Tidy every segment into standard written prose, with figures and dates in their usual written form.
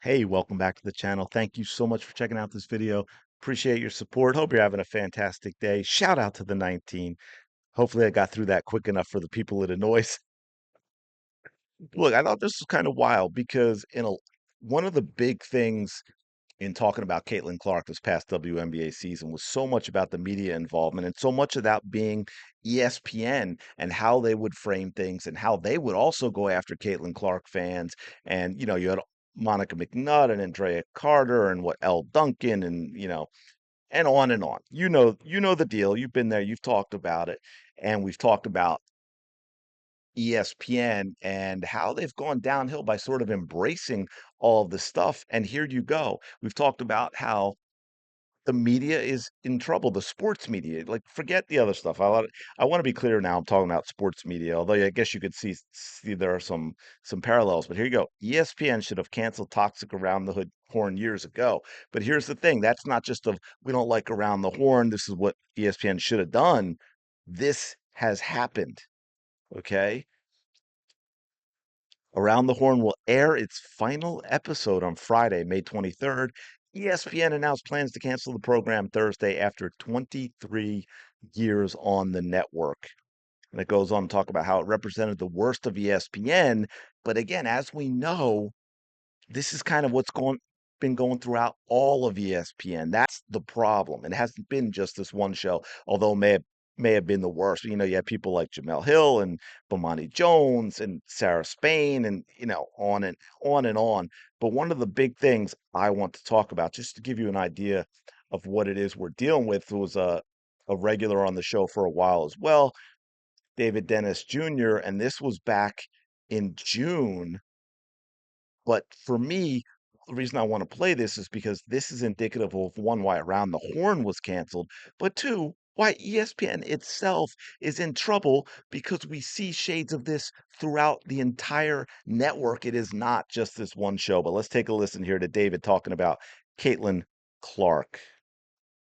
Hey, welcome back to the channel. Thank you so much for checking out this video. Appreciate your support. Hope you're having a fantastic day. Shout out to the 19. Hopefully I got through that quick enough for the people it annoys. Look, I thought this was kind of wild because one of the big things in talking about Caitlin Clark this past WNBA season was so much about the media involvement and so much of that being ESPN and how they would frame things and how they would also go after Caitlin Clark fans. And, you had Monica McNutt and Andrea Carter and what L. Duncan and, and on and on. You know the deal. You've been there, you've talked about it, and we've talked about ESPN and how they've gone downhill by sort of embracing all of the stuff. And here you go. We've talked about how the media is in trouble, the sports media. Like, forget the other stuff. I want to be clear now. I'm talking about sports media, although I guess you could see there are some parallels. But here you go. ESPN should have canceled Toxic Around the Hood Horn years ago. But here's the thing. That's not just of we don't like Around the Horn. This is what ESPN should have done. This has happened. Okay. Around the Horn will air its final episode on Friday, May 23rd. ESPN announced plans to cancel the program Thursday after 23 years on the network. And it goes on to talk about how it represented the worst of ESPN. But again, as we know, this is kind of been going throughout all of ESPN. That's the problem. It hasn't been just this one show, although may have been the worst. You had people like Jamel Hill and Bomani Jones and Sarah Spain and on and on and on. But one of the big things I want to talk about, just to give you an idea of what it is we're dealing with, was a regular on the show for a while as well, David Dennis Jr., and this was back in June. But for me, the reason I want to play this is because this is indicative of one, why Around the Horn was canceled, but two, why ESPN itself is in trouble because we see shades of this throughout the entire network. It is not just this one show. But let's take a listen here to David talking about Caitlin Clark.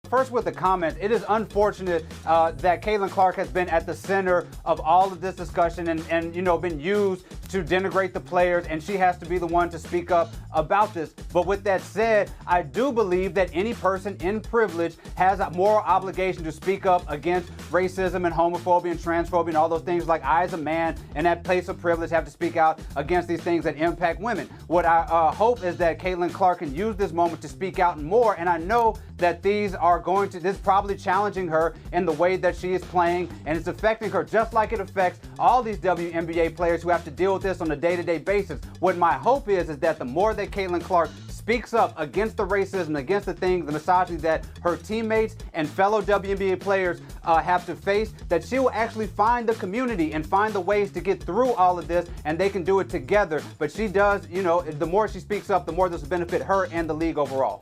First, with the comment, it is unfortunate that Caitlin Clark has been at the center of all of this discussion and been used to denigrate the players, and she has to be the one to speak up about this. But with that said, I do believe that any person in privilege has a moral obligation to speak up against racism and homophobia and transphobia and all those things. Like, I, as a man in that place of privilege, have to speak out against these things that impact women. What I hope is that Caitlin Clark can use this moment to speak out more, and I know that this is probably challenging her in the way that she is playing, and it's affecting her just like it affects all these WNBA players who have to deal with this on a day-to-day basis. What my hope is that the more that Caitlin Clark speaks up against the racism, against the misogyny that her teammates and fellow WNBA players have to face, that she will actually find the community and find the ways to get through all of this, and they can do it together. But she does, the more she speaks up, the more this will benefit her and the league overall.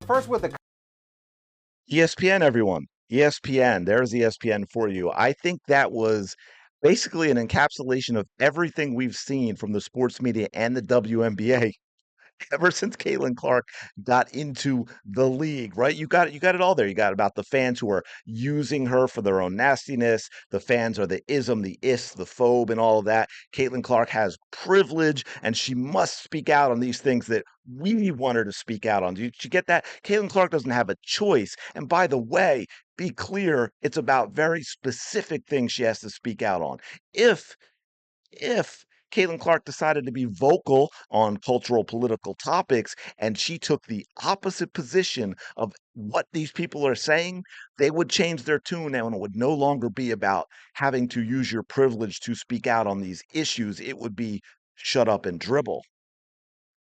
First, with the ESPN, everyone. ESPN. There's ESPN for you. I think that was basically an encapsulation of everything we've seen from the sports media and the WNBA ever since Caitlin Clark got into the league, right? You got it all there. You got about the fans who are using her for their own nastiness. The fans are the ism, the is, the phobe, and all of that. Caitlin Clark has privilege, and she must speak out on these things that we want her to speak out on. Did you get that? Caitlin Clark doesn't have a choice. And by the way, be clear, it's about very specific things she has to speak out on. If Caitlin Clark decided to be vocal on cultural political topics and she took the opposite position of what these people are saying, they would change their tune and it would no longer be about having to use your privilege to speak out on these issues. It would be shut up and dribble,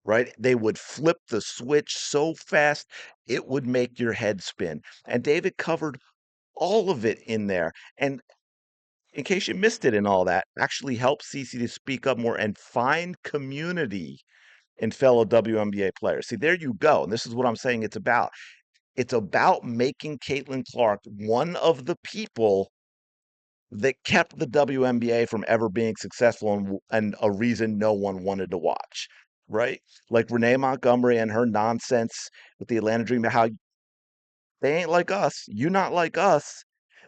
right? They would flip the switch so fast, it would make your head spin. And David covered all of it in there. And in case you missed it and all that, actually help Cece to speak up more and find community in fellow WNBA players. See, there you go. And this is what I'm saying it's about. It's about making Caitlin Clark one of the people that kept the WNBA from ever being successful and a reason no one wanted to watch, right? Like Renee Montgomery and her nonsense with the Atlanta Dream, how they ain't like us, you not like us.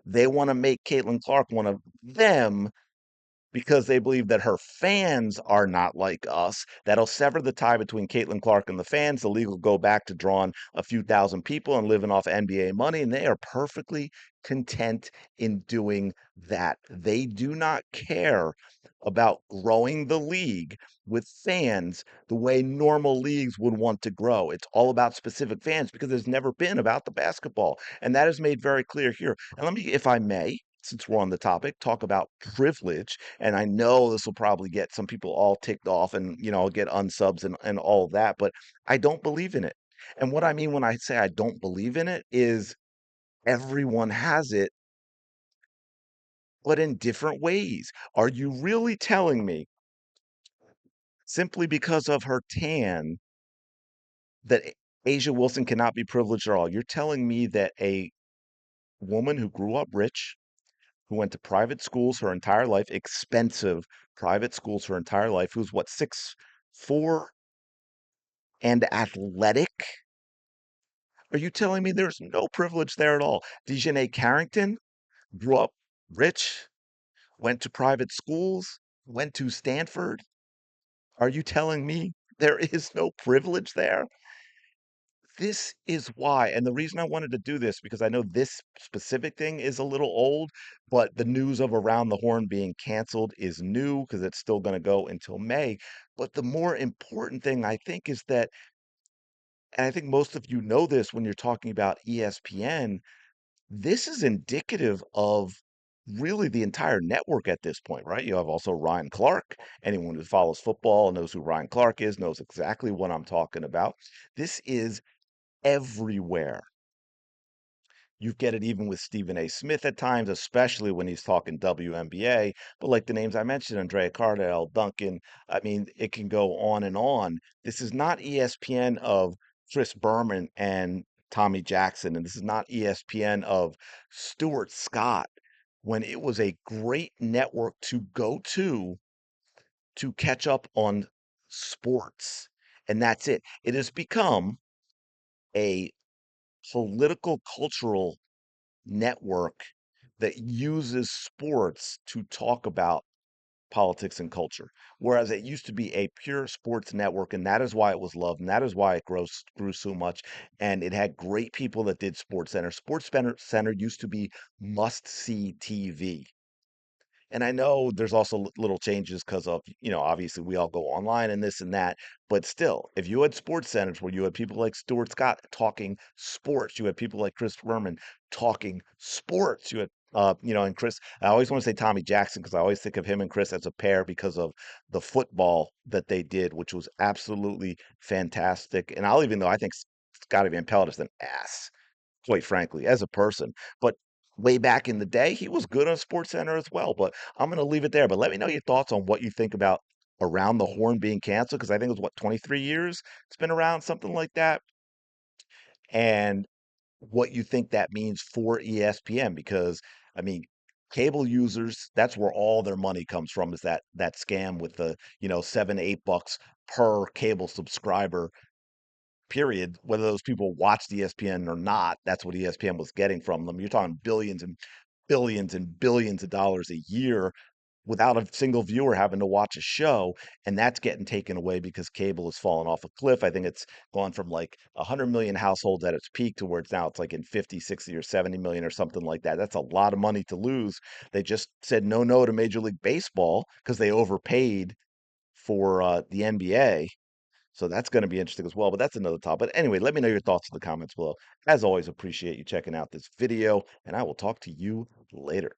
They want to make Caitlin Clark one of them because they believe that her fans are not like us. That'll sever the tie between Caitlin Clark and the fans. The league will go back to drawing a few thousand people and living off NBA money, and they are perfectly content in doing that. They do not care about growing the league with fans the way normal leagues would want to grow. It's all about specific fans because there's never been about the basketball. And that is made very clear here. And let me, if I may, since we're on the topic, talk about privilege. And I know this will probably get some people all ticked off and, get unsubs and all of that, but I don't believe in it. And what I mean when I say I don't believe in it is everyone has it, but in different ways. Are you really telling me simply because of her tan that Asia Wilson cannot be privileged at all? You're telling me that a woman who grew up rich, who went to private schools her entire life, expensive private schools her entire life, who's what, 6'4" and athletic? Are you telling me there's no privilege there at all? Dejanay Carrington grew up rich, went to private schools, went to Stanford. Are you telling me there is no privilege there? This is why, and the reason I wanted to do this, because I know this specific thing is a little old, but the news of Around the Horn being canceled is new because it's still going to go until May. But the more important thing I think is that, and I think most of you know this when you're talking about ESPN, this is indicative of really the entire network at this point, right? You have also Ryan Clark. Anyone who follows football knows who Ryan Clark is, knows exactly what I'm talking about. This is everywhere. You get it even with Stephen A. Smith at times, especially when he's talking WNBA. But like the names I mentioned, Andrea Cardell, Duncan, I mean, it can go on and on. This is not ESPN of Chris Berman and Tommy Jackson, and this is not ESPN of Stuart Scott when it was a great network to go to catch up on sports. And that's it. It has become a political cultural network that uses sports to talk about politics and culture. Whereas it used to be a pure sports network, and that is why it was loved, and that is why it grew so much. And it had great people that did Sports Center. Center used to be must see TV. And I know there's also little changes because of, obviously we all go online and this and that. But still, if you had sports centers where you had people like Stuart Scott talking sports, you had people like Chris Berman talking sports, you had, and Chris, I always want to say Tommy Jackson because I always think of him and Chris as a pair because of the football that they did, which was absolutely fantastic. And I'll even though I think Scotty Van Pelt is an ass quite frankly, as a person. But way back in the day, he was good on SportsCenter as well. But I'm going to leave it there. But let me know your thoughts on what you think about Around the Horn being canceled, because I think it was what, 23 years it's been around, something like that, and what you think that means for ESPN. Because I mean, cable users, that's where all their money comes from, is that scam with the, 7, 8 bucks per cable subscriber period, whether those people watched ESPN or not, that's what ESPN was getting from them. You're talking billions and billions and billions of dollars a year without a single viewer having to watch a show. And that's getting taken away because cable has fallen off a cliff. I think it's gone from like 100 million households at its peak to where it's like in 50, 60, or 70 million or something like that. That's a lot of money to lose. They just said no to Major League Baseball because they overpaid for the NBA, so that's going to be interesting as well, but that's another topic. But anyway, let me know your thoughts in the comments below. As always, appreciate you checking out this video, and I will talk to you later.